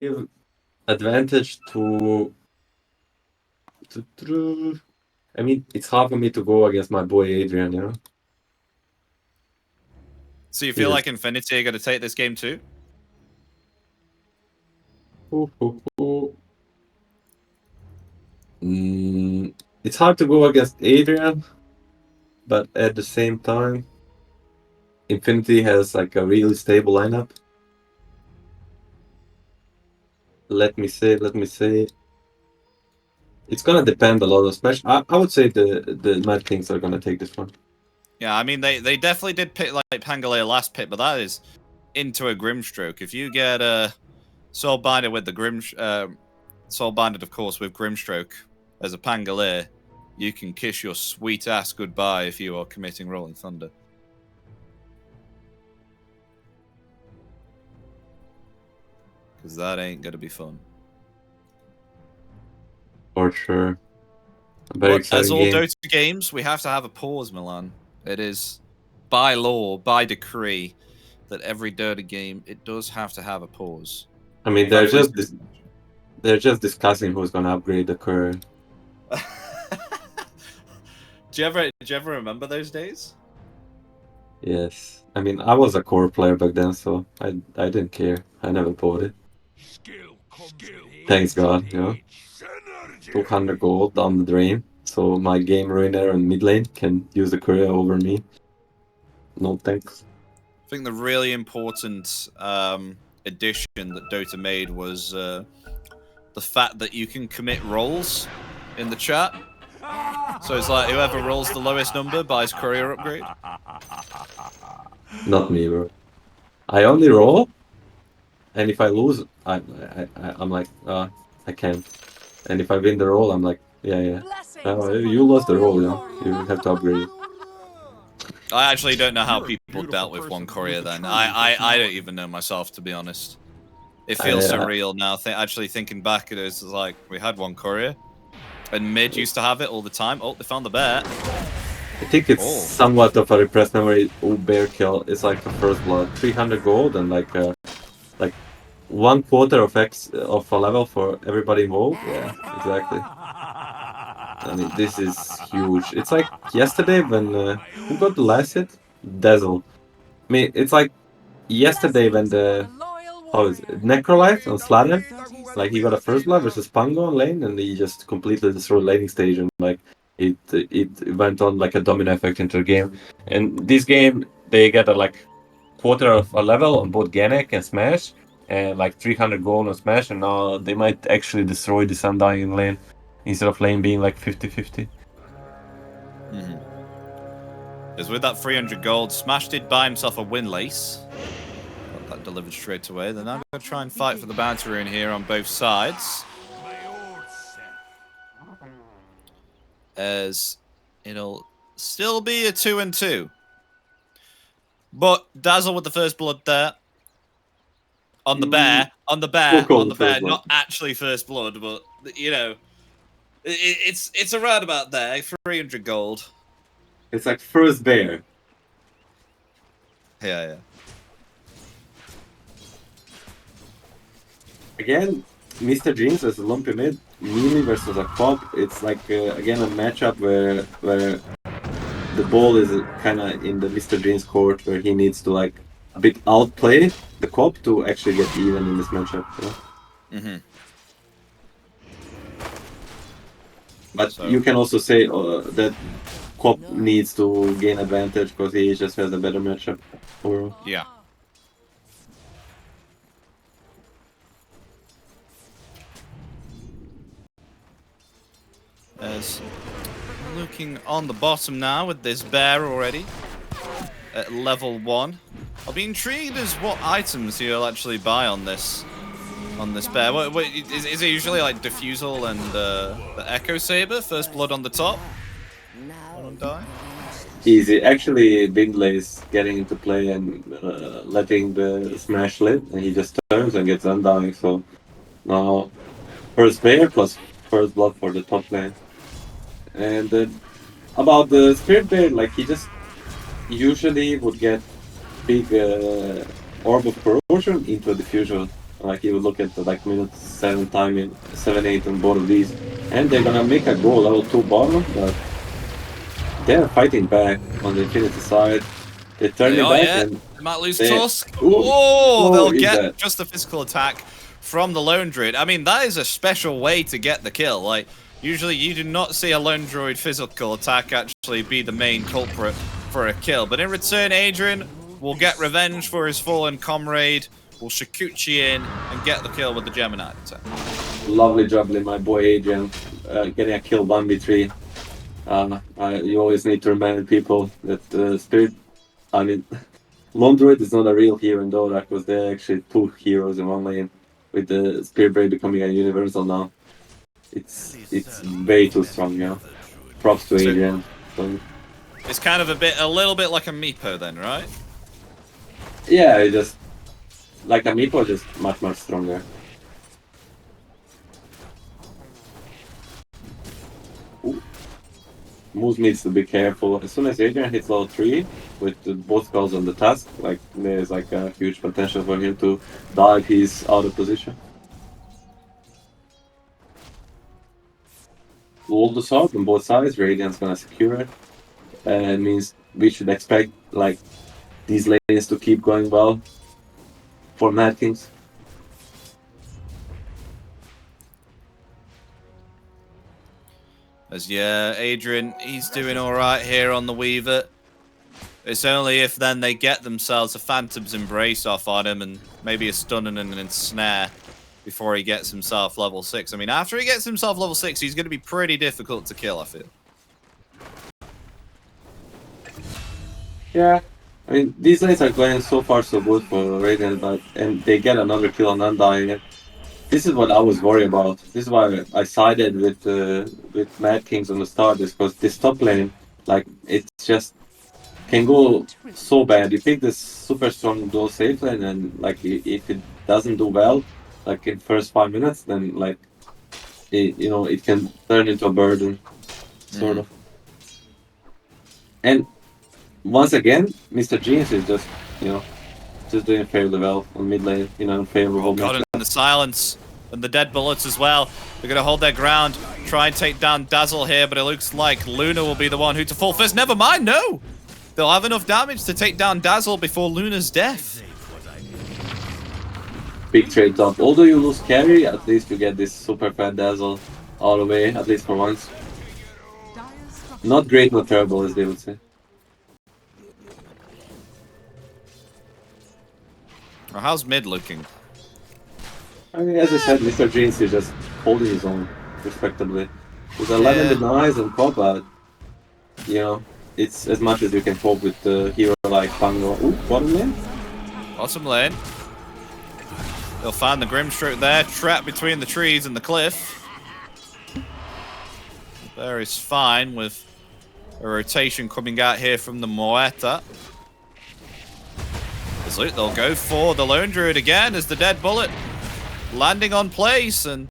give advantage to. I mean, it's hard for me to go against my boy Adrian, you know? So you feel Yes. like Infinity are going to take this game too? It's hard to go against Adrian, but at the same time, Infinity has like a really stable lineup. Let me say. It's gonna depend a lot on Smash. I would say the Mad Kings are gonna take this one. Yeah, I mean they definitely did pick like Pangolin last pick, but that is into a Grimstroke. If you get Soul Binder with the Soul Binder, of course, with Grimstroke as a Pangolier, you can kiss your sweet ass goodbye if you are committing Rolling Thunder. Because that ain't gonna be fun. For sure. A very But exciting as all game. Dota games, we have to have a pause, Milan. It is by law, by decree, that every Dota game, it does have to have a pause. I mean, they're just discussing who's gonna upgrade the courier. Do you ever remember those days? Yes. I mean, I was a core player back then, so I didn't care. I never bought it. Thanks God, you know. 200 gold down the drain, so my game ruiner and mid lane can use the courier over me. No thanks. I think the really important addition that Dota made was the fact that you can commit rolls in the chat. So it's like whoever rolls the lowest number buys courier upgrade. Not me, bro. I only roll, and if I lose, I'm like, I can't. And if I win the roll, I'm like, yeah. You lost the roll, you have to upgrade it. I actually don't know how people dealt with one courier then. I don't even know myself, to be honest. It feels surreal now. Actually thinking back, it is like we had one courier, and mid used to have it all the time. Oh, they found the bear. I think it's somewhat of a repressed memory. Oh, bear kill is like the first blood, 300 gold and like 1/4 of X of a level for everybody involved. Yeah, exactly. I mean, this is huge. It's like yesterday when who got the last hit? Dazzle. I mean, it's like yesterday when the Necrolite on Slatter, like he got a first blood versus Pango on lane, and he just completely destroyed laning stage, and like it went on like a domino effect into the game. And this game they get a like 1/4 of a level on both Ganek and Smash, and like 300 gold on Smash, and now they might actually destroy the Undying lane instead of lane being like 50-50. Because with that 300 gold, Smash did buy himself a win lace. Got that delivered straight away. They're now going to try and fight for the bounty rune here on both sides. As it'll still be a 2-2. But Dazzle with the first blood there. On the bear. Not actually first blood, but, you know, it's around about there. 300 gold. It's like first bear. Yeah. Again, Mr. Dreams versus Lumpy Mid, Melee versus a Pop. It's like again a matchup where the ball is kind of in the Mr. Dreams court, where he needs to like a bit outplay the Cop to actually get even in this matchup. You know? But you can also say that Cop needs to gain advantage because he just has a better matchup overall. Yeah. As looking on the bottom now with this bear already at level 1. I'll be intrigued as what items you'll actually buy on this bear. Is it usually like Diffusal and the Echo Saber? First blood on the top? Easy. Actually, Bingley is getting into play and letting the Smash lit, and he just turns and gets Undying. So now first bear plus first blood for the top lane. And about the Spirit Bear, like he just usually would get big Orb of Corrosion into a Diffusion Like you would look at the like minute 7, 8 on both of these, and they're gonna make a goal level 2 bottom, but they're fighting back on the Infinity side. They're They turning are, back yeah. and They might lose they. Tusk. Ooh, Oh, oh, they'll is get that? just the physical attack from the Lone Druid. I mean, that is a special way to get the kill. Like, usually you do not see a Lone Druid physical attack actually be the main culprit for a kill. But in return, Adrian will get revenge for his fallen comrade, will Shikuchi in and get the kill with the Gemini attack. Lovely jubbly, my boy Adrian, getting a kill 1v3. You always need to remind people that Spirit, I mean, Lone Druid is not a real hero in Dota because they're actually 2 heroes in one lane, with the Spirit Blade becoming a universal now. It's way too strong, you know. Props to So Adrian. So, it's kind of a little bit like a Meepo then, right? yeah, it just like a Meepo, just much stronger. Ooh. Moose needs to be careful. As soon as Adrian hits level 3 with both spells on the task, like there's like a huge potential for him to die if he's out of position. All the sword on both sides, Radiant's gonna secure it. And it means we should expect like these lanes to keep going well for Mad Kings. As yeah, Adrian, he's doing all right here on the Weaver. It's only if then they get themselves a Phantom's Embrace off on him and maybe a stun and an ensnare before he gets himself level 6. I mean, after he gets himself level 6, he's going to be pretty difficult to kill, I feel. Yeah. I mean, these lanes are going so far so good for Radiant, but and they get another kill on Undying. This is what I was worried about. This is why I sided with Mad Kings on the start, is because this top lane, like, it's just can go so bad. You pick this super strong dual safe lane, and like if it doesn't do well, like in first 5 minutes, then like it can turn into a burden, sort of. And once again, Mr. Genius is just doing fairly well on mid lane in an unfavorable Got matchup. in the silence and the dead bullets as well. They're going to hold their ground, try and take down Dazzle here, but it looks like Luna will be the one who to fall first. Never mind, no! They'll have enough damage to take down Dazzle before Luna's death. Big trade top. Although you lose carry, at least you get this super fat Dazzle all the way, at least for once. Not great, not terrible, as they would say. Well, how's mid looking? I mean, as I said, Mr. Jeans is just holding his own, respectably. With 11 denies and combat, it's as much as you can cope with the hero like Pango. Ooh, bottom lane? Bottom lane. They'll find the Grimstroke there, trapped between the trees and the cliff. There is fine with a rotation coming out here from the Moeta. They'll go for the Lone Druid again as the dead bullet landing on place, and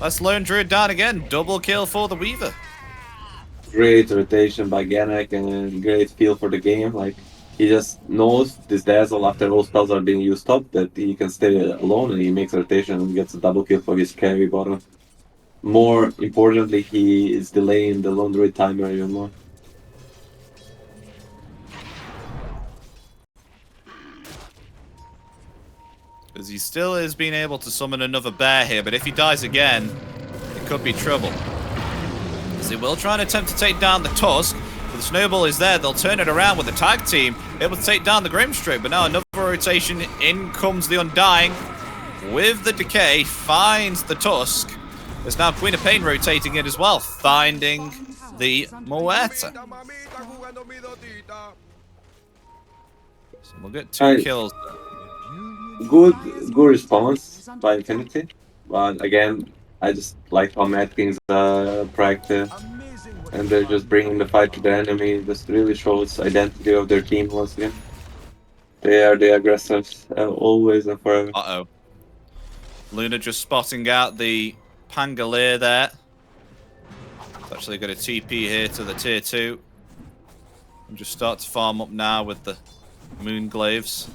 that's Lone Druid down again. Double kill for the Weaver. Great rotation by Ganek and great feel for the game. Like, he just knows this Dazzle, after all spells are being used up, that he can stay alone, and he makes rotation and gets a double kill for his carry bottom. More importantly, he is delaying the Lone Druid timer even more. Because he still is being able to summon another bear here, but if he dies again, it could be trouble. As he will try and attempt to take down the Tusk, but the Snowball is there. They'll turn it around with the tag team, able to take down the Grimstroke, but now another rotation. In comes the Undying with the Decay, finds the Tusk. There's now Queen of Pain rotating it as well, finding the Moeta. So we'll get two kills. Good response by Infinity, but again, I just like how Mad Kings are proactive, and they're just bringing the fight to the enemy. Just really shows identity of their team once again. They are the aggressors, always and forever. Uh-oh. Luna just spotting out the Pangolier there. It's actually got a TP here to the tier 2. And just start to farm up now with the Moonglaves.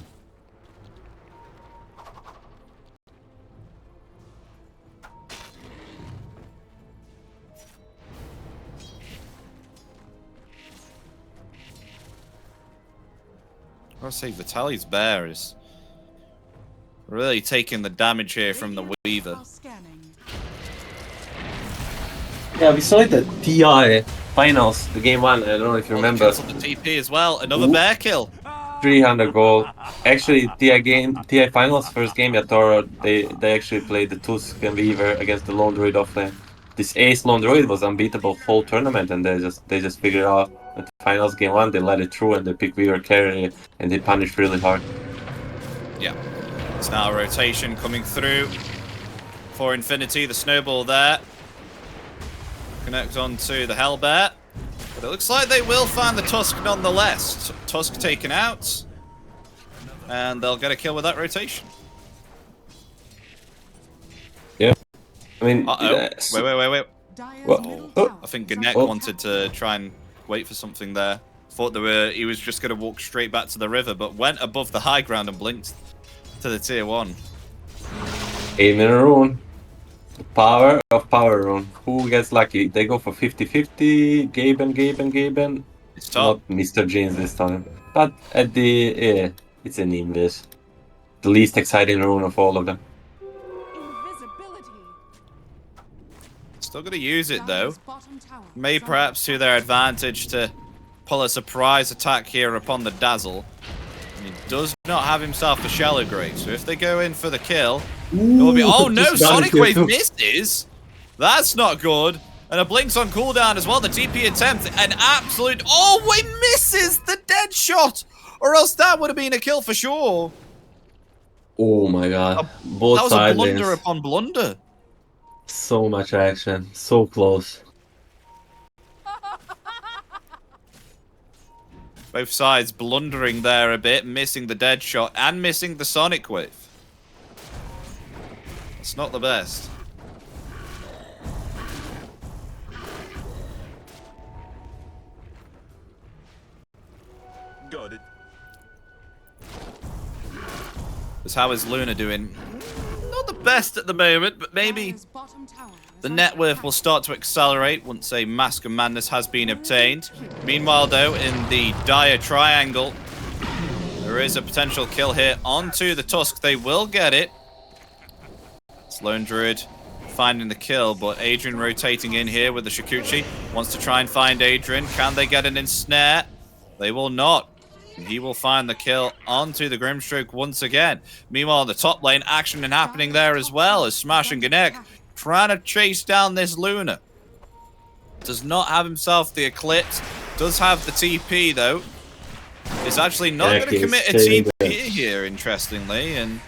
I'll say Vitaly's bear is really taking the damage here from the Weaver. Yeah, we saw it at TI finals, the game 1. I don't know if you remember. Cancelled the TP as well. Another bear kill. 300 gold. Actually, TI finals first game at Toro, they actually played the Tusk and Weaver against the Lone Druid offlane. This Ace Lone Druid was unbeatable whole tournament, and they just figured out at the finals game 1 they let it through and they picked Weaver carry and they punished really hard. Yeah. It's now a rotation coming through for Infinity. The snowball there. Connect onto the Hellbear. But it looks like they will find the Tusk nonetheless. Tusk taken out. And they'll get a kill with that rotation. Yeah. I mean... Wait. Well, I think Ganek wanted to try and wait for something there. Thought he was just going to walk straight back to the river, but went above the high ground and blinked to the tier 1. 8-minute rune. The power of power rune. Who gets lucky? They go for 50-50. Gaben. It's top. Not Mr. Jeans this time. But at the... it's in English. The least exciting rune of all of them. Still going to use it though. May perhaps to their advantage to pull a surprise attack here upon the Dazzle. And he does not have himself a Shallow Grave, so if they go in for the kill, it will be... Oh no, Sonic Wave misses! That's not good. And a Blink's on cooldown as well. The TP attempt, an absolute... Oh, he misses the dead shot! Or else that would have been a kill for sure. Oh my god. Both that was sides. A blunder upon blunder. So much action. So close. Both sides blundering there a bit, missing the dead shot and missing the Sonic Wave. It's not the best. Got it. So how is Luna doing? Not the best at the moment, but maybe the net worth will start to accelerate once a Mask of Madness has been obtained. Meanwhile, though, in the dire triangle, there is a potential kill here onto the Tusk. They will get it. It's Lone Druid finding the kill, but Adrian rotating in here with the Shikuchi. Wants to try and find Adrian. Can they get an ensnare? They will not. He will find the kill onto the Grimstroke once again. Meanwhile, in the top lane, action happening there as well as Smash and Ganek trying to chase down this Luna. Does not have himself the Eclipse. Does have the TP, though. Is actually not going to commit a TP here, interestingly. And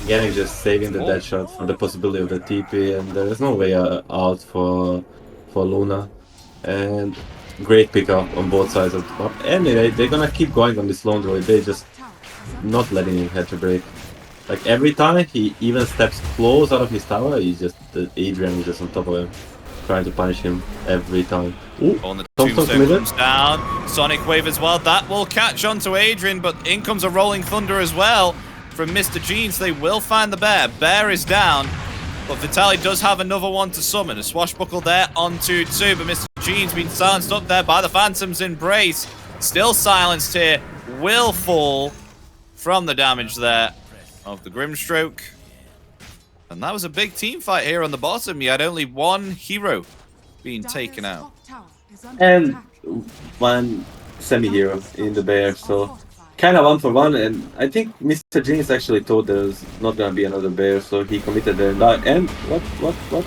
Ganek just saving the dead shot for the possibility of the TP, and there is no way out for Luna. And great pickup on both sides of the map. Anyway, they're gonna keep going on this Lone Druid. They're just not letting him head to break. Like every time he even steps close out of his tower, Adrian is just on top of him, trying to punish him every time. Ooh, on the tombstone comes down. Sonic Wave as well. That will catch onto Adrian, but in comes a Rolling Thunder as well from Mr. Jeans. They will find the bear. Bear is down. But Vitaly does have another one to summon. A swashbuckle there onto 2, but Mr. Jean's been silenced up there by the Phantom's Embrace. Still silenced here. Will fall from the damage there of the Grimstroke. And that was a big team fight here on the bottom. You had only one hero being taken out. And one semi-hero in the bear, so kind of 1-for-1, and I think Mr. Jeans actually thought there's not gonna be another bear, so he committed there. And what?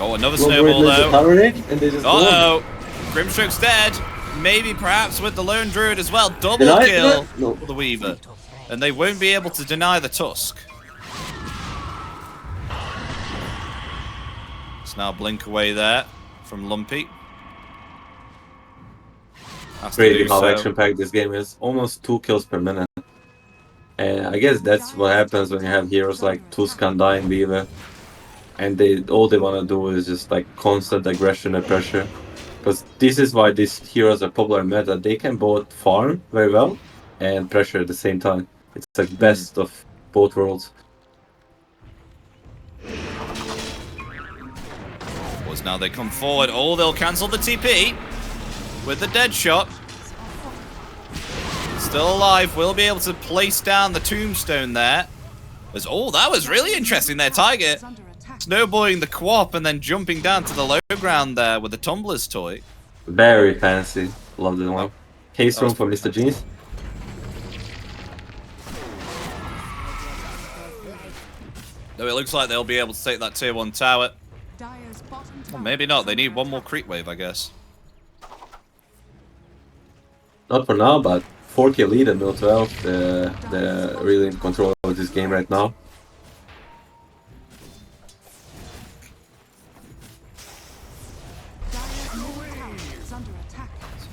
Oh, another snowball though. And they just Grimstroke's dead. Maybe perhaps with the Lone Druid as well. Double kill for the Weaver. And they won't be able to deny the Tusk. It's now blink away there from Lumpy. Crazy how action-packed this game is. Almost 2 kills per minute. And I guess that's what happens when you have heroes like Tusk and Dying Weaver. And all they want to do is just like constant aggression and pressure. Because this is why these heroes are popular in meta. They can both farm very well and pressure at the same time. It's like best of both worlds. Now they come forward. Oh, they'll cancel the TP with the dead shot. still alive. Will be able to place down the tombstone there. Oh, that was really interesting there, Tiger. Snowballing the co-op and then jumping down to the low ground there with the Tumbler's toy. Very fancy. Love the one. Case room for Mr. Jeans. Though it looks like they'll be able to take that tier 1 tower. Well, maybe not. They need one more creep wave, I guess. Not for now, but 4K lead and 0-12. They're really in control of this game right now.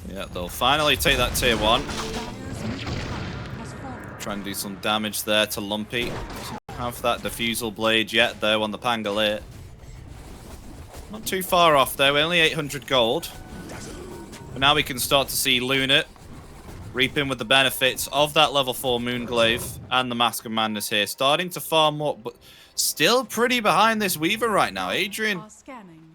Yeah, they'll finally take that tier 1. Try and do some damage there to Lumpy. Doesn't have that defusal blade yet, though, on the Pangolier. Not too far off, though. Only 800 gold. But now we can start to see Luna reaping with the benefits of that level 4 Moonglaive and the Mask of Madness here. Starting to farm up, but still pretty behind this Weaver right now. Adrian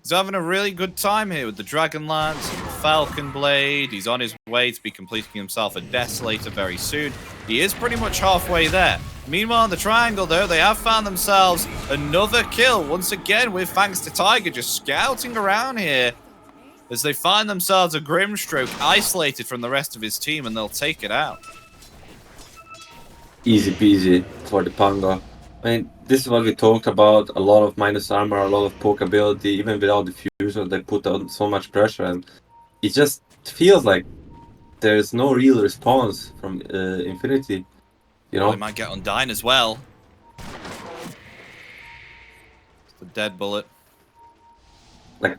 is having a really good time here with the Dragon Lance and the Falcon Blade. He's on his way to be completing himself a Desolator very soon. He is pretty much halfway there. Meanwhile, in the triangle, though, they have found themselves another kill. Once again, with thanks to Tiger just scouting around here as they find themselves a Grimstroke isolated from the rest of his team, and they'll take it out. Easy peasy for the Pango. I mean, this is what we talked about. A lot of minus armor, a lot of poke ability. Even without diffuser, they put on so much pressure, and it just feels like there's no real response from Infinity. You know, they might get Undyne as well. It's a dead bullet. Like,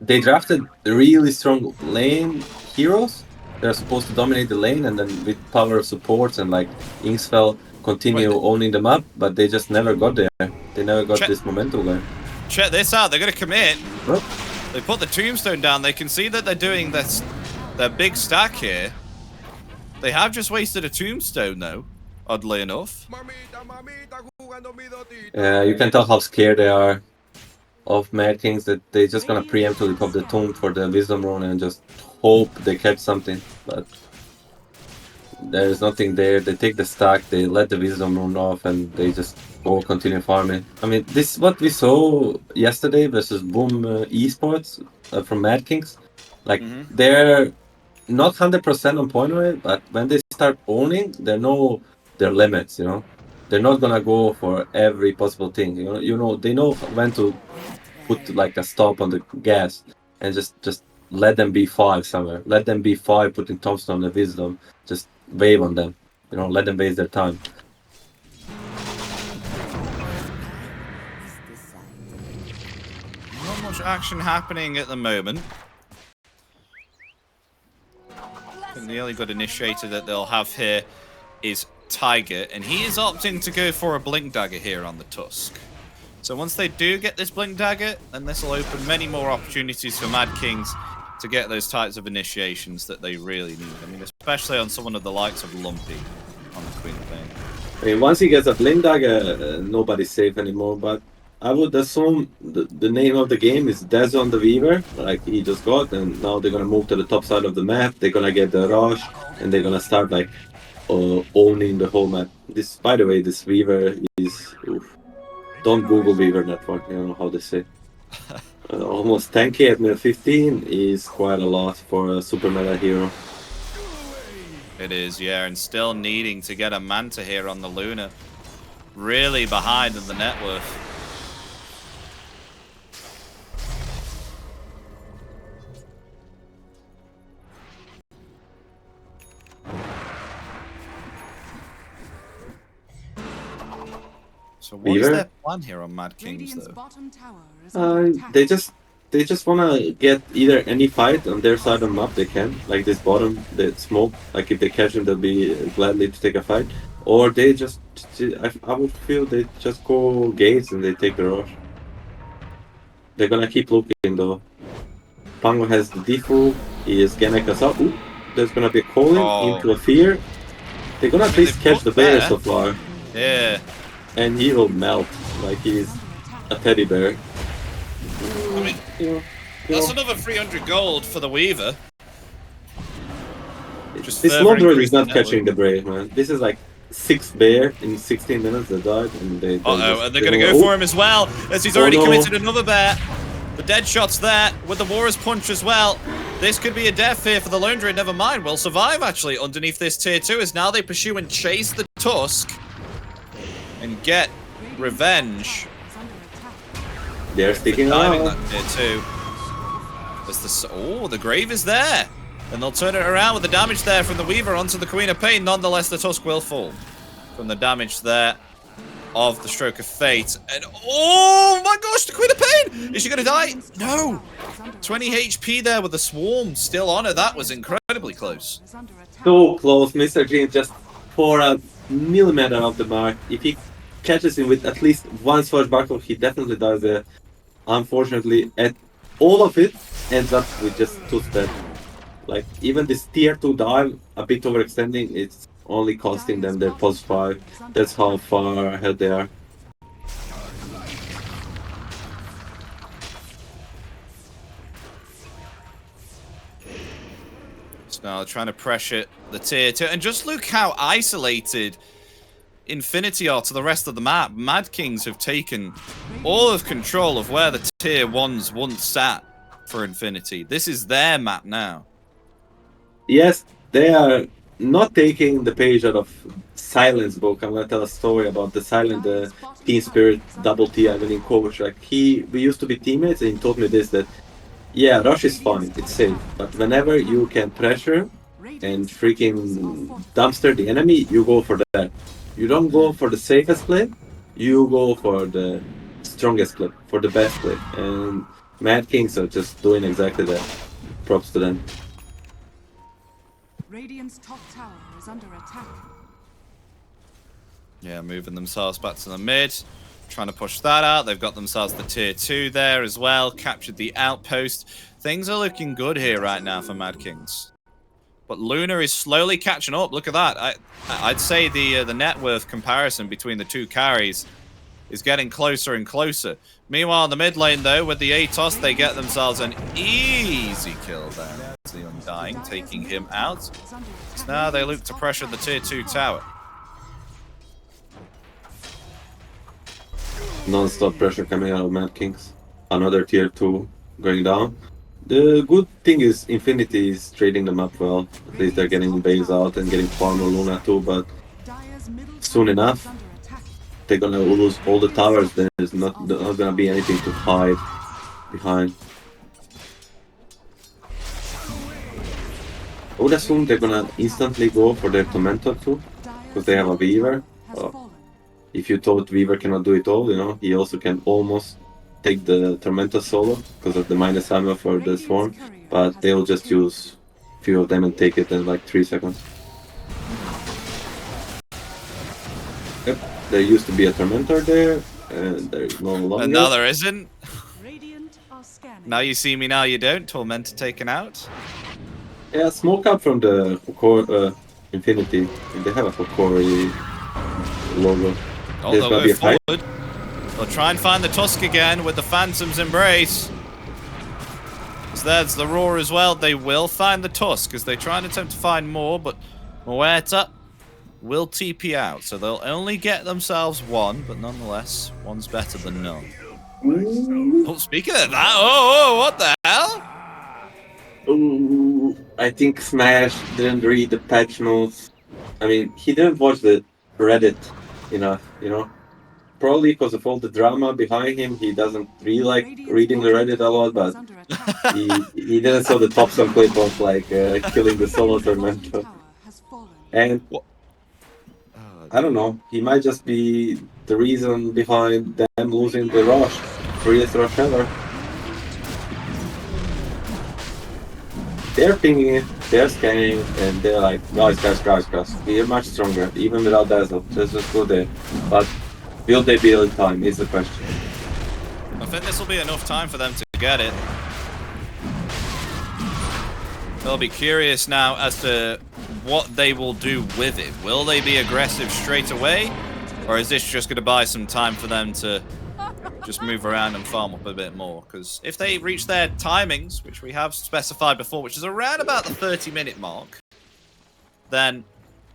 they drafted really strong lane heroes. They're supposed to dominate the lane, and then with power of supports and like Inksfell continue owning the map, but they just never got there. They never got this momentum going. Check this out. They're going to commit. Oh. They put the tombstone down. They can see that they're doing this, their big stack here. They have just wasted a tombstone, though, oddly enough. You can tell how scared they are of Mad Kings, that they just gonna preemptively pop the tomb for the Wisdom Rune and just hope they catch something. But there is nothing there. They take the stack, they let the Wisdom Rune off, and they just go continue farming. I mean, this is what we saw yesterday versus Boom Esports from Mad Kings. Like, they're not 100% on point rate, but when they start owning, they know their limits, you know? They're not gonna go for every possible thing, you know, they know when to put like a stop on the gas and just let them be 5 somewhere. Let them be 5 putting tombstone on the Wisdom, just wave on them, you know, let them waste their time. Not much action happening at the moment. And the only good initiator that they'll have here is Tiger, and he is opting to go for a Blink Dagger here on the Tusk. So once they do get this Blink Dagger, then this will open many more opportunities for Mad Kings to get those types of initiations that they really need. I mean, especially on someone of the likes of Lumpy on the Queen Thing. I mean, once he gets a Blink Dagger, nobody's safe anymore, but I would assume the name of the game is Death on the Weaver, like he just got, and now they're gonna move to the top side of the map, they're gonna get the rush, and they're gonna start like owning the whole map. This, by the way, this Weaver is... Oof. Don't Google Weaver Network, you don't know how they say. Almost 10k at mil 15 is quite a lot for a super meta hero. It is, yeah, and still needing to get a Manta here on the Luna. Really behind in the net worth. So what is their plan here on Mad Kings, though? They just wanna get either any fight on their side of the map they can, like this bottom, the smoke. Like if they catch them, they'll be gladly to take a fight. Or they just, I would feel they just go gates and they take the rush. They're gonna keep looking though. Pango has the default. He is Ganek us up. Ooh, there's gonna be a calling into a fear. They're gonna at least catch the bear so far. Yeah. And he will melt like he's a teddy bear. I mean, that's another 300 gold for the Weaver. Just This further Lord Druid increase is not the network. catching the Brave, man. This is like 6 bear in 16 minutes that died, and they Uh-oh, just... and they're going to go for him as well, as he's already no. committed another bear. The dead shot's there, with the Warrior's Punch as well. This could be a death here for the Lone Druid, never mind. Will survive, actually, underneath this tier 2, as now they pursue and chase the Tusk and get revenge. They're sticking Diving around. that tier 2. Oh, the Grave is there. And they'll turn it around with the damage there from the Weaver onto the Queen of Pain. Nonetheless, the Tusk will fall from the damage there of the Stroke of Fate. And oh my gosh, the Queen of Pain! Is she gonna die? No! 20 HP there with the Swarm still on her. That was incredibly close. So close. Mr. G just for a millimeter of the mark. If he catches him with at least one swashbuckle, he definitely does it. Unfortunately, at all of it ends up with just 2 steps. Like, even this tier 2 dive, a bit overextending, it's only costing them their +5. That's how far ahead they are. So now they're trying to pressure the tier 2. And just look how isolated Infinity are to the rest of the map. Mad Kings have taken all of control of where the tier 1s once sat for Infinity. This is their map now. Yes, they are not taking the page out of Silent's book. I'm gonna tell a story about the Silent team spirit double T I winning coach. Like we used to be teammates, and he told me this, that yeah, rush is fine, it's safe, but whenever you can pressure and freaking dumpster the enemy, you go for that. You don't go for the safest play, you go for the strongest play, for the best play. And Mad Kings are just doing exactly that. Props to them. Radiant's top tower is under attack. Yeah, moving themselves back to the mid. Trying to push that out. They've got themselves the tier 2 there as well. Captured the outpost. Things are looking good here right now for Mad Kings. But Luna is slowly catching up. Look at that. I'd say the net worth comparison between the 2 carries is getting closer and closer. Meanwhile, in the mid lane, though, with the Atos, they get themselves an easy kill there. The Undying taking him out. So now they look to pressure the tier 2 tower. Non-stop pressure coming out of Mad Kings. Another tier 2 going down. The good thing is Infinity is trading them up well. At least they're getting base out and getting farm on Luna too, but soon enough they're gonna lose all the towers. There's not gonna be anything to hide behind. I would assume they're gonna instantly go for their Tormentor too, because they have a Weaver. If you thought Weaver cannot do it all, you know, he also can almost take the Tormentor solo because of the minus ammo for the Swarm, but they'll just use a few of them and take it in like 3 seconds. Yep, there used to be a Tormentor there, and there is no longer. And now there isn't. Now you see me, now you don't. Tormentor taken out. Yeah, smoke up from the Infinity. They have a Hokori logo. Oh, they'll go forward. They'll try and find the Tusk again with the Phantom's Embrace. So there's the Roar as well. They will find the Tusk as they try and attempt to find more, but Moeta will TP out. So they'll only get themselves 1, but nonetheless, 1's better than none. Oh, speaking of that, what the hell? Ooh, I think Smash didn't read the patch notes. I mean, he didn't watch the Reddit enough, you know? Probably because of all the drama behind him, he doesn't really like reading the Reddit a lot, but he didn't saw the top some clip of like killing the solo Tormentor. And I don't know, he might just be the reason behind them losing the rush. Freest rush ever. They're pinging it, they're scanning, and they're like, guys, we're much stronger, even without Dazzle, just go there. But will they be in time is the question. I think this will be enough time for them to get it. They'll be curious now as to what they will do with it. Will they be aggressive straight away? Or is this just going to buy some time for them to just move around and farm up a bit more? Because if they reach their timings, which we have specified before, which is around about the 30-minute mark, then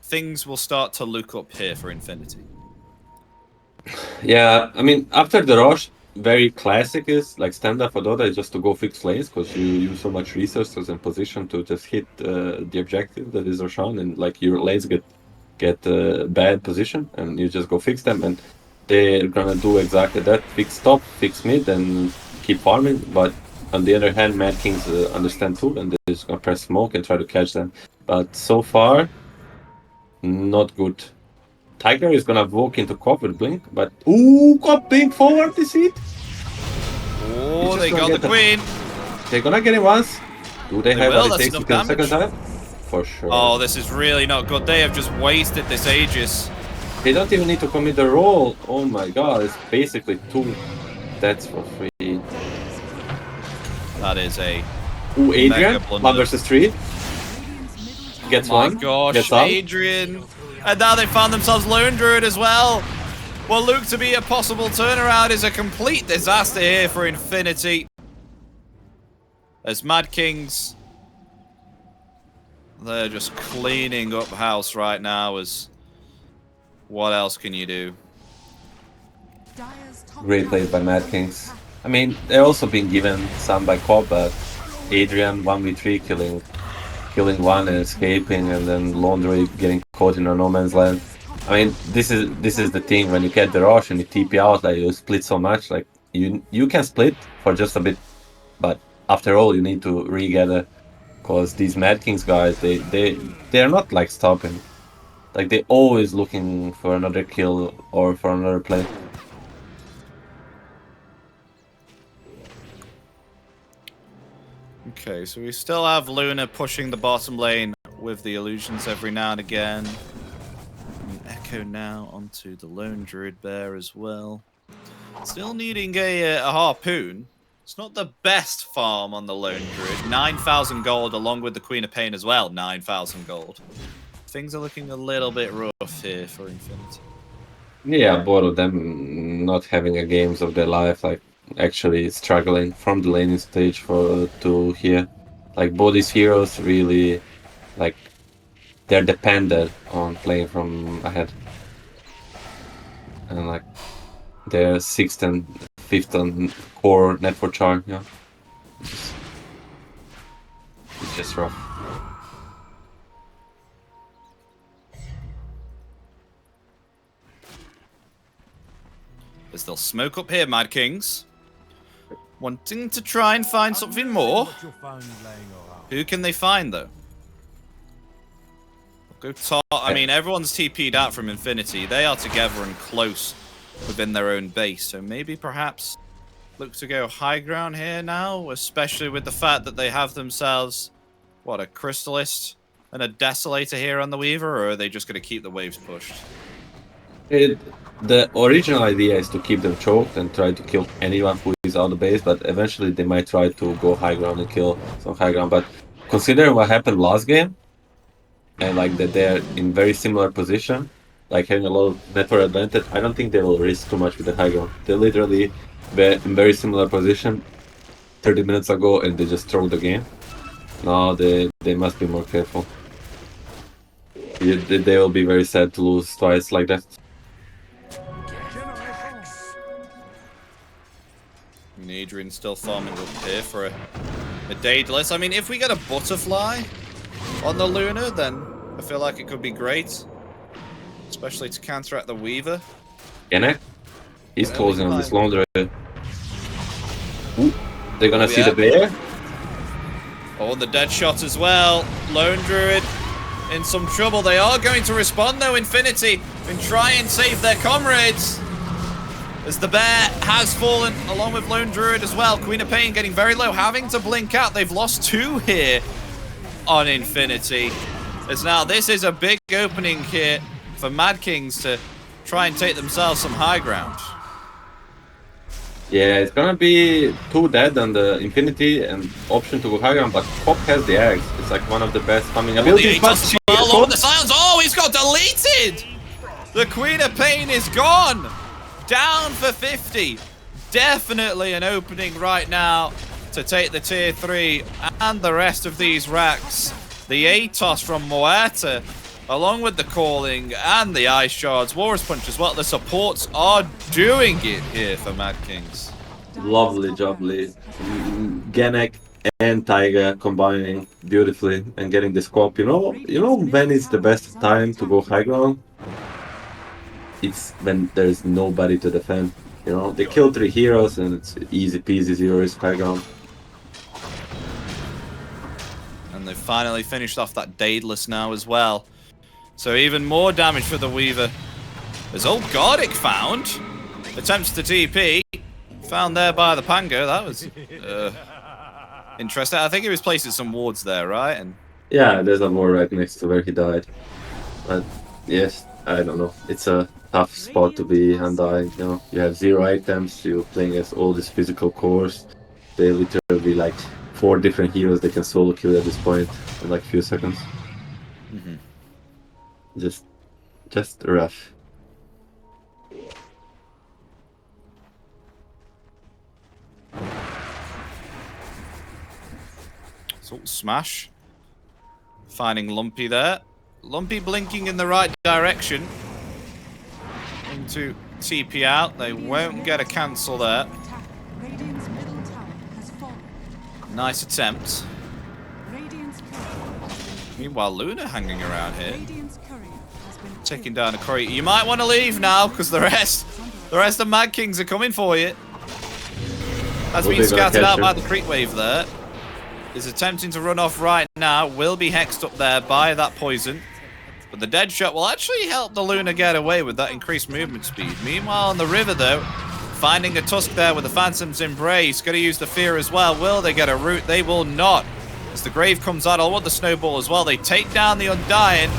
things will start to look up here for Infinity. Yeah, I mean, after the rush, very classic is like standard for Dota is just to go fix lanes because you use so much resources and position to just hit the objective that is Roshan, and like your lanes get bad position and you just go fix them, and they're gonna do exactly that: fix top, fix mid, and keep farming. But on the other hand, Mad Kings understand too, and they're just gonna press smoke and try to catch them. But so far, not good. Tiger is gonna walk into Cop with Blink, but ooh, Cop Blink forward, you see it? Oh, they got the queen. They're gonna get it once. Do they have will, what it that's takes to enough kill the second damage. time? For sure. Oh, this is really not good. They have just wasted this Aegis. They don't even need to commit the roll. Oh my god, it's basically 2 deaths for free. That is a Ooh, Adrian, mega blunder. 1 versus 3. Gets Oh my one. gosh, Gets up. Adrian. And now they found themselves Lone Druid as well. What looked to be a possible turnaround is a complete disaster here for Infinity. As Mad Kings, they're just cleaning up house right now. As what else can you do? Great plays by Mad Kings. I mean, they're also being given some by Cobb, but Adrian 1v3 killing one and escaping, and then Laundry getting caught in a no man's land. I mean, this is the thing when you get the rush and you TP out, like you split so much, like you can split for just a bit, but after all you need to regather, because these Mad Kings guys, they're not like stopping, like they're always looking for another kill or for another play. Okay, so we still have Luna pushing the bottom lane with the illusions every now and again. And Echo now onto the Lone Druid Bear as well. Still needing a harpoon. It's not the best farm on the Lone Druid. 9,000 gold along with the Queen of Pain as well. 9,000 gold. Things are looking a little bit rough here for Infinity. Yeah, both of them not having a games of their life, like actually struggling from the laning stage to here. Like both these heroes really, like, they're dependent on playing from ahead. And like they're 6th and 5th on core network chart, yeah. It's just rough. As they'll smoke up here, Mad Kings. Wanting to try and find something more. Who can they find, though? Go top. I mean, everyone's TP'd out from Infinity. They are together and close within their own base. So maybe perhaps look to go high ground here now, especially with the fact that they have themselves, what, a Crystalist and a Desolator here on the Weaver, or are they just going to keep the waves pushed? The original idea is to keep them choked and try to kill anyone who is on the base, but eventually they might try to go high ground and kill some high ground. But considering what happened last game, and like that they're in very similar position, like having a lot of network advantage, I don't think they will risk too much with the high ground. They literally were in very similar position 30 minutes ago and they just throw the game. Now they must be more careful. They will be very sad to lose twice like that. And Adrian's still farming up here for a Daedalus. I mean, if we get a Butterfly on the Luna, then I feel like it could be great. Especially to counteract the Weaver. Genek? He's closing on this laundry. Ooh, they're gonna see the bear? Oh, the dead shot as well. Lone Druid in some trouble. They are going to respond though, Infinity, and try and save their comrades. As the bear has fallen along with Lone Druid as well. Queen of Pain getting very low, having to blink out. They've lost 2 here on Infinity. As now this is a big opening here for Mad Kings to try and take themselves some high ground. Yeah, it's gonna be 2 dead on the Infinity and option to go high ground, but Pop has the eggs. It's like one of the best coming abilities. But the silence. Oh, he's got deleted! The Queen of Pain is gone! Down for 50. Definitely an opening right now to take the tier 3 and the rest of these racks. The Atos from Muerta along with the calling and the ice shards, Warriors Punch as well. The supports are doing it here for Mad Kings. Lovely job, Lee. Genek and Taiga combining beautifully and getting the scope. You know when is the best time to go high ground? It's when there's nobody to defend. You know, they kill 3 heroes and it's easy peasy 0-risk high ground. And they've finally finished off that Daedalus now as well. So even more damage for the Weaver. There's old Gardic found. Attempts to TP. Found there by the Pango. That was interesting. I think he was placing some wards there, right? And yeah, there's a ward right next to where he died. But yes, I don't know. It's a tough spot to be undying. You know, you have 0 items. You're playing as all these physical cores. They literally like 4 different heroes they can solo kill at this point in like few seconds. Just rough. So Smash finding Lumpy there. Lumpy blinking in the right direction. Into TP out. They won't get a cancel there. Radiant's middle tower has fallen. Nice attempt. Radiant's courier. Meanwhile, Luna hanging around here. Radiant's courier has been Taking down a Curry. You might want to leave now because the rest of Mad Kings are coming for you. Has been scouted out by the creep wave there. Is attempting to run off right now. Will be hexed up there by that poison. But the dead shot will actually help the Luna get away with that increased movement speed. Meanwhile, on the river though, finding a Tusk there with the Phantom's Embrace. Going to use the Fear as well. Will they get a root? They will not. As the Grave comes out, I'll want the Snowball as well. They take down the Undying.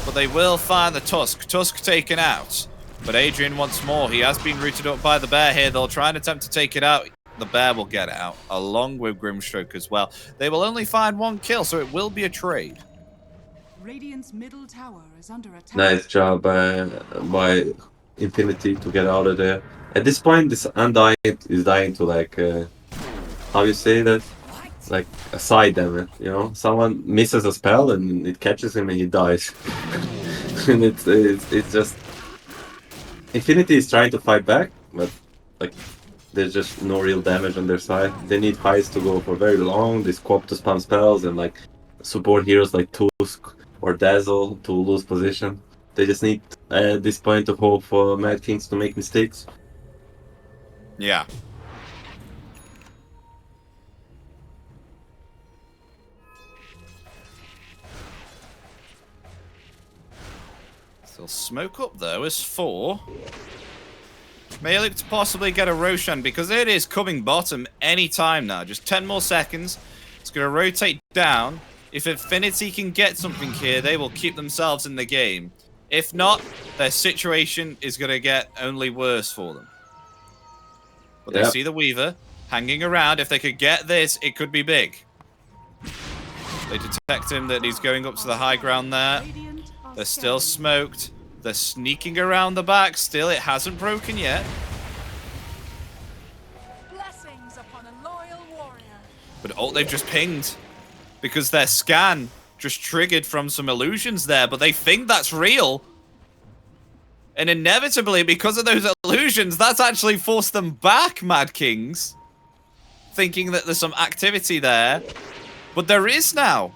But they will find the Tusk. Tusk taken out. But Adrian once more. He has been rooted up by the Bear here. They'll try and attempt to take it out. The Bear will get it out, along with Grimstroke as well. They will only find 1 kill, so it will be a trade. Radiant's middle tower is under attack. Nice job by Infinity to get out of there. At this point, this Undying is dying to like, how you say that? Like a side damage, you know? Someone misses a spell and it catches him and he dies. And it's just... Infinity is trying to fight back, but like there's just no real damage on their side. They need fights to go for very long. They scope to spam spells and like support heroes like Tusk or Dazzle to lose position. They just need at this point to hope for Mad Kings to make mistakes. Yeah. Still smoke up though as 4. May look to possibly get a Roshan because it is coming bottom any time now. Just 10 more seconds. It's going to rotate down. If Infinity can get something here, they will keep themselves in the game. If not, their situation is going to get only worse for them. But they see the Weaver hanging around. If they could get this, it could be big. They detect him that he's going up to the high ground there. They're still smoked. They're sneaking around the back. Still, it hasn't broken yet. Blessings upon a loyal warrior. But they've just pinged because their scan just triggered from some illusions there. But they think that's real. And inevitably, because of those illusions, that's actually forced them back, Mad Kings. Thinking that there's some activity there. But there is now.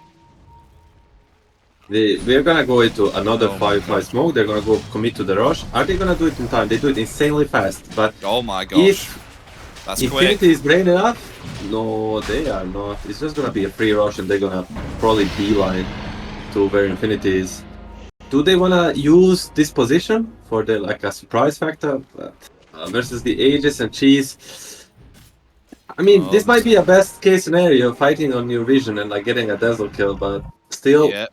We're gonna go into another 5-5 smoke. They're gonna go commit to the rush. Are they gonna do it in time? They do it insanely fast. But oh my gosh, if that's Infinity quick. is brain enough, no, they are not. It's just gonna be a free rush, and they're gonna probably beeline to where Infinity is. Do they wanna use this position for the like a surprise factor versus the Aegis and Cheese? I mean, this might be a best case scenario, fighting on your vision and like getting a Dazzle kill, but still. Yeah.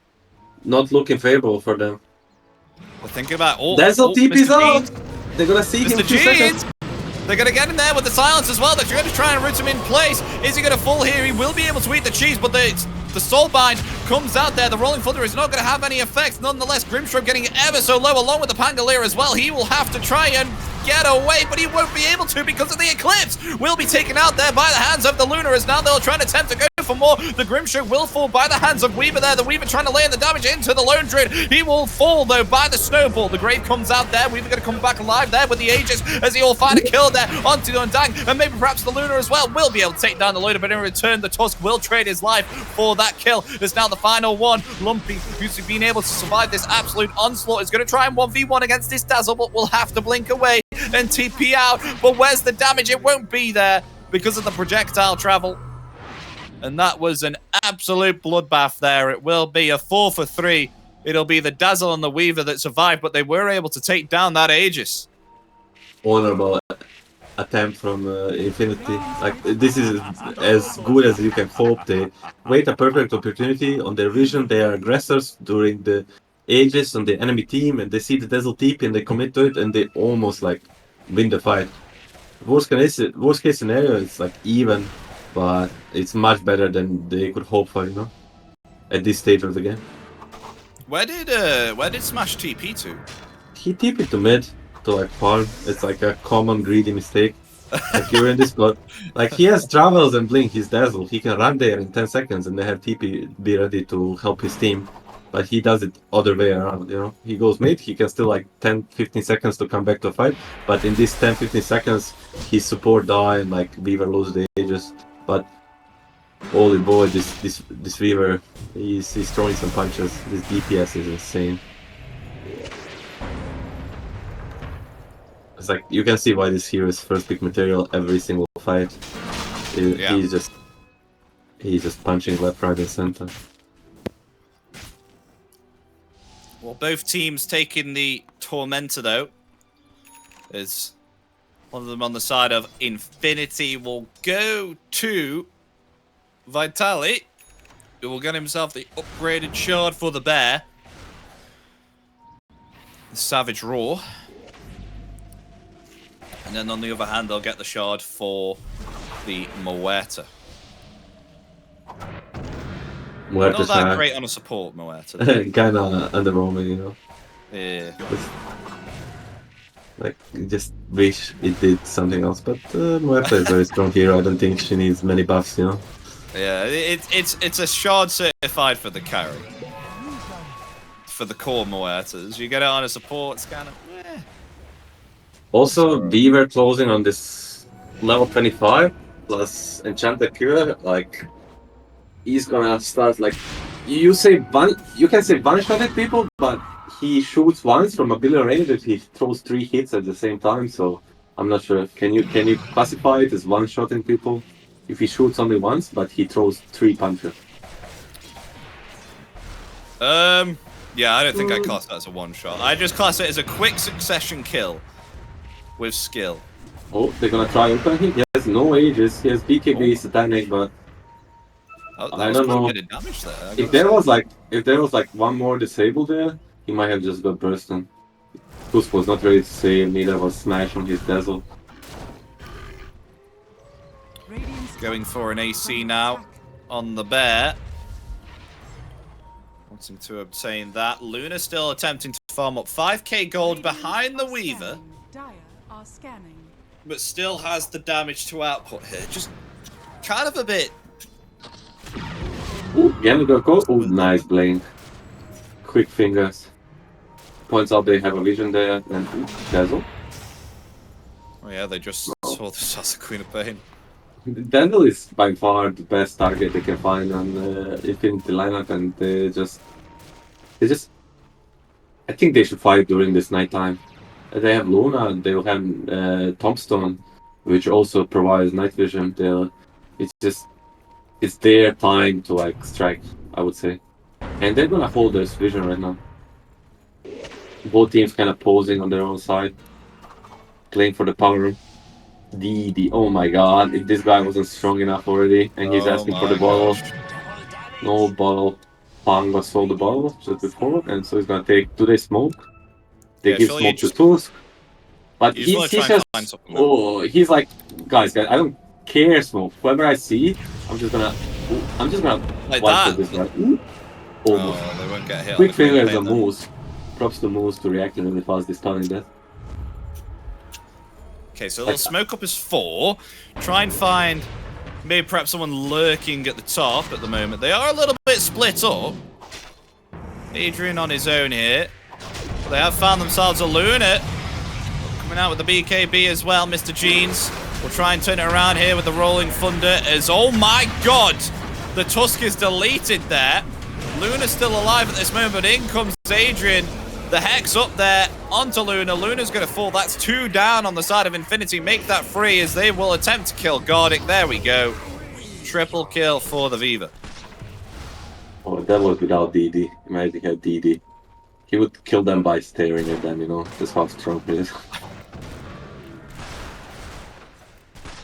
Not looking favorable for them. But think about Dazzle TP's out! Jeans. They're gonna see him in 2 seconds. They're gonna get in there with the silence as well. They're gonna try and root him in place. Is he gonna fall here? He will be able to eat the cheese, but the Soulbind comes out there. The Rolling Thunder is not gonna have any effects. Nonetheless, Grimstroke getting ever so low along with the Pangolier as well. He will have to try and get away, but he won't be able to because of the Eclipse. Will be taken out there by the hands of the Lunar as now they'll try and attempt to go for more. The Grimstroke will fall by the hands of Weaver there. The Weaver trying to lay in the damage into the Lone Druid. He will fall, though, by the Snowball. The Grave comes out there. Weaver going to come back alive there with the Aegis as he will find a kill there onto the Undang. And maybe perhaps the Luna as well will be able to take down the Loader, but in return, the Tusk will trade his life for that kill. It's now the final one. Lumpy, who's been able to survive this absolute onslaught, is going to try and 1v1 against this Dazzle, but will have to blink away and TP out. But where's the damage? It won't be there because of the projectile travel. And that was an absolute bloodbath there. It will be a 4 for 3. It'll be the Dazzle and the Weaver that survived, but they were able to take down that Aegis. Honorable attempt from Infinity. Like, this is as good as you can hope. They wait a perfect opportunity on their vision. They are aggressors during the Aegis on the enemy team, and they see the Dazzle TP and they commit to it, and they almost like win the fight. Worst case scenario, it's like even, but it's much better than they could hope for, you know, at this stage of the game. Where did Smash TP to? He TP'd to mid to like farm. It's like a common greedy mistake. Like, you're in this spot. Like, he has travels and blink. He's Dazzle. He can run there in 10 seconds and they have TP be ready to help his team. But he does it other way around, you know. He goes mid, he can still like 10-15 seconds to come back to a fight. But in these 10-15 seconds, his support die and like Weaver lose the Aegis. But holy boy, this Weaver, he's throwing some punches. This DPS is insane. It's like, you can see why this hero is first pick material every single fight. He's just punching left, right, and center. Well, both teams taking the Tormentor, though. There's one of them on the side of Infinity will go to Vitali, who will get himself the upgraded shard for the Bear. The Savage Roar. And then on the other hand, they'll get the shard for the Muerta. Not that great on a support, Muerta. Kinda underwhelming, you know. Yeah. Like, just wish it did something else, but Muerta is a very strong hero. I don't think she needs many buffs, you know. Yeah, it's a shard certified for the carry. For the core Muertas. You get it on a support, it's kind of Also, Beaver closing on this level 25 plus Enchanted Cure, like, he's gonna start like, you can say one-shotted people, but he shoots once from a billion range if he throws 3 hits at the same time, so I'm not sure. Can you classify it as one-shotting people if he shoots only once, but he throws 3 punches? Yeah, I don't think I class that as a one-shot. I just class it as a quick succession kill with skill. Oh, they're gonna try open him. He has no Aegis. He has BKB, satanic, but I don't know. Damage there, if there was like one more disabled there, he might have just got bursted. Tusk was not ready to save, neither was Smash on his Dazzle. Going for an AC now on the Bear. Wanting to obtain that. Luna still attempting to farm up 5k gold behind the Weaver. But still has the damage to output here. Just kind of a bit. Ooh, Go. Ooh, nice blink. Quick fingers. Points out they have a vision there, and Dazzle. Oh yeah, they just saw this as a Queen of Pain. Dazzle is by far the best target they can find on the Infinity lineup, and they just I think they should fight during this nighttime. They have Luna, they will have Tombstone, which also provides night vision. It's their time to like strike, I would say. And they're gonna hold this vision right now. Both teams kind of posing on their own side, playing for the power. Oh my god, if this guy wasn't strong enough already, and he's asking for the bottle. No bottle. Pang was sold the bottle just before, and so he's gonna take. Do they smoke? They give smoke to Tusk. But he's just. Oh, he's like, guys, I don't care smoke. Whoever I see, I'm just gonna like watch this guy. Almost. Oh, they won't get hit. Quick fingers and moves. Props to moves to react really fast this turn in death. Okay, so they'll smoke up as 4. Try and find Maybe perhaps someone lurking at the top at the moment. They are a little bit split up. Adrian on his own here. But they have found themselves a Luna. Coming out with the BKB as well, Mr. Jeans. We'll try and turn it around here with the Rolling Thunder as, oh my god, the Tusk is deleted there. Luna's still alive at this moment, but in comes Adrian. The Hex up there onto Luna. Luna's going to fall. That's 2 down on the side of Infinity. Make that 3 as they will attempt to kill Gardic. There we go. Triple kill for the Viva. Oh, that was without DD. Imagine he had DD. He would kill them by staring at them, you know, just how strong he is.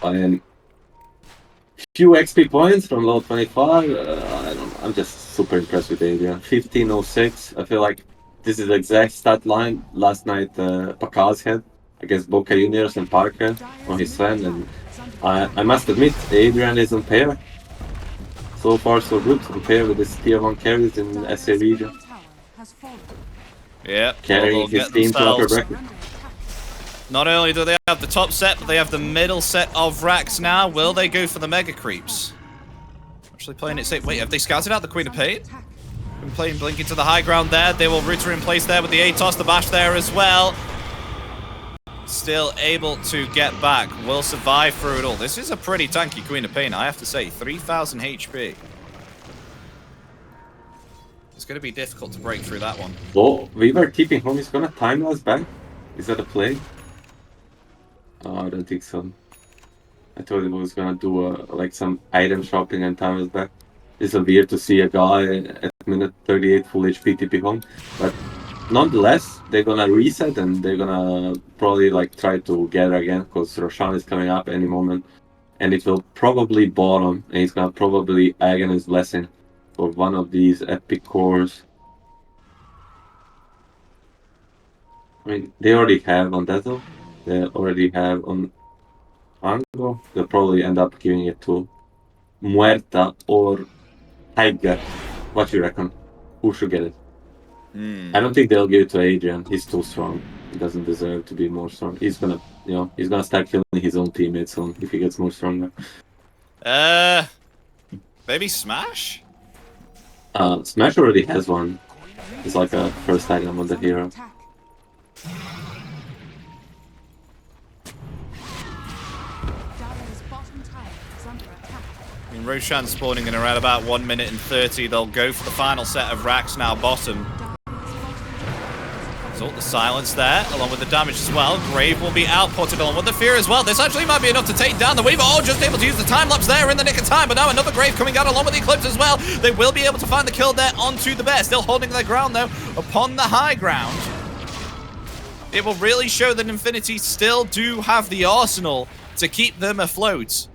And few XP points from low 25. I'm just super impressed with Adrian. 1506. I feel like this is the exact stat line last night Pakaz had against Boca Juniors and Parker on his fan, and I must admit, Adrian is on pair. So far so good, on pair with his tier 1 carries in SA region. Yeah, carrying his team to upper bracket. Not only do they have the top set, but they have the middle set of racks now. Will they go for the mega creeps? Actually playing it safe. Wait, have they scouted out the Queen of Pain? Been playing Blink into the high ground there. They will root her in place there with the ATOS, the bash there as well. Still able to get back. Will survive through it all. This is a pretty tanky Queen of Pain, I have to say. 3,000 HP. It's going to be difficult to break through that one. Oh, we were keeping home. He's gonna time us back. Is that a play? Oh, I don't think so. I thought he was gonna do like some item shopping and time us back. It's weird to see a guy at minute 38 full HP TP home, but nonetheless, they're gonna reset and they're gonna probably like try to gather again because Roshan is coming up any moment, and it will probably bottom, and he's gonna probably Aghanim Blessing for one of these epic cores. I mean, they already have on Dazzle, they already have on Ango. They'll probably end up giving it to Muerta or Tiger. What you reckon? Who should get it? I don't think they'll give it to Adrian. He's too strong. He doesn't deserve to be more strong. He's gonna, you know, he's gonna start killing his own teammates soon if he gets more stronger. Maybe Smash? Smash already has one. It's like a first item on the hero. I mean, Roshan spawning in around about 1 minute and 30. They'll go for the final set of racks now bottom. So the silence there, along with the damage as well. Grave will be outputted along with the fear as well. This actually might be enough to take down the Weaver. Oh, just able to use the time lapse there in the nick of time. But now another Grave coming out along with the Eclipse as well. They will be able to find the kill there onto the bear. Still holding their ground though upon the high ground. It will really show that Infinity still do have the arsenal to keep them afloat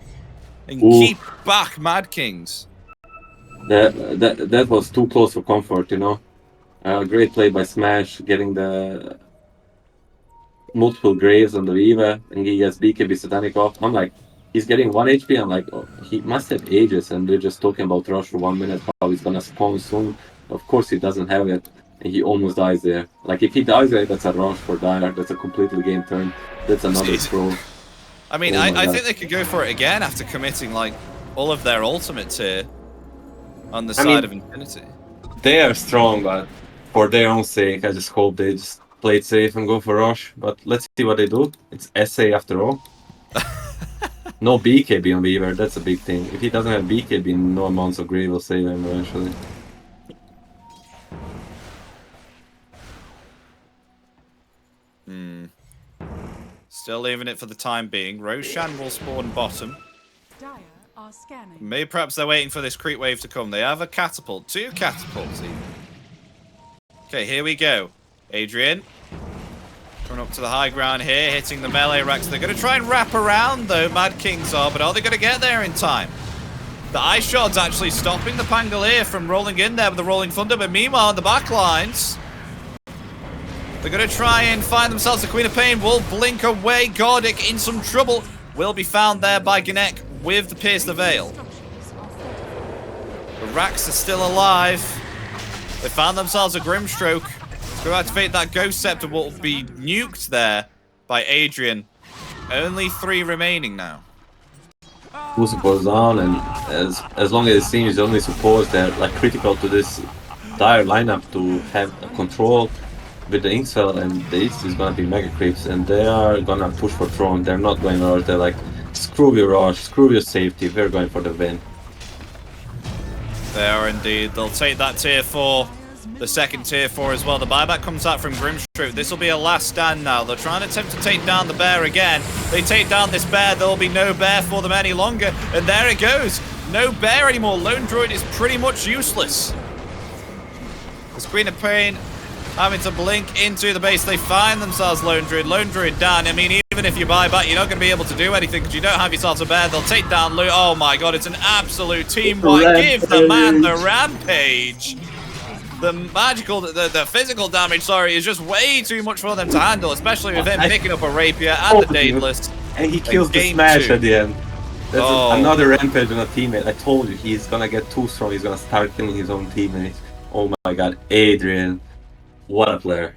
and keep back Mad Kings. That was too close for comfort, you know. Great play by Smash, getting the multiple Graves on the Viva, and he gets BKB Satanic off. I'm like, he's getting 1 HP. I'm like, oh, he must have ages, and they're just talking about Rush for 1 minute, how he's gonna spawn soon. Of course he doesn't have it, and he almost dies there. Like, if he dies there, that's a Rush for Dire. That's a completely game turn. That's another throw. I mean, I think they could go for it again after committing, like, all of their ultimates here on the side of Infinity. They are strong, but for their own sake, I just hope they just play it safe and go for Rush. But let's see what they do. It's SA after all. No BKB on Weaver, that's a big thing. If he doesn't have BKB, no amounts of Grave will save him eventually. Still leaving it for the time being. Roshan will spawn bottom. Dire are scanning. Maybe perhaps they're waiting for this creep wave to come. They have a catapult. 2 catapults even. Okay, here we go. Adrian. Coming up to the high ground here, hitting the melee racks. They're going to try and wrap around, though, Mad Kings are, but are they going to get there in time? The Ice Shard's actually stopping the Pangolier from rolling in there with the Rolling Thunder, but meanwhile, on the back lines, they're going to try and find themselves the Queen of Pain. Will blink away. Gardic in some trouble. Will be found there by Gnek with the Pierce the Veil. The racks are still alive. They found themselves a Grimstroke. To activate that Ghost Scepter will be nuked there by Adrian. Only 3 remaining now. Two supports down, and as long as the team is only supports, they're like critical to this dire lineup to have a control with the Inksel, and the East is gonna be mega creeps, and they are gonna push for throne. They're not going Rush. They're like, screw your Rush, screw your safety. We're going for the win. They are indeed. They'll take that tier 4. The second tier 4 as well. The buyback comes out from Grimstroop. This will be a last stand now. They're trying to attempt to take down the bear again. They take down this bear. There will be no bear for them any longer. And there it goes. No bear anymore. Lone Druid is pretty much useless. The Queen of Pain having to blink into the base. They find themselves Lone Druid. Lone Druid down. I mean, even if you buy back, you're not going to be able to do anything because you don't have yourselves a bear. They'll take down Lou. Oh my god, it's an absolute team wipe. Give the man the rampage. The magical, the physical damage, sorry, is just way too much for them to handle, especially with him picking up a rapier and the Daedalus. And he kills the smash at the end. That's another rampage on a teammate. I told you, he's gonna get too strong. He's gonna start killing his own teammates. Oh my god, Adrian. What a player.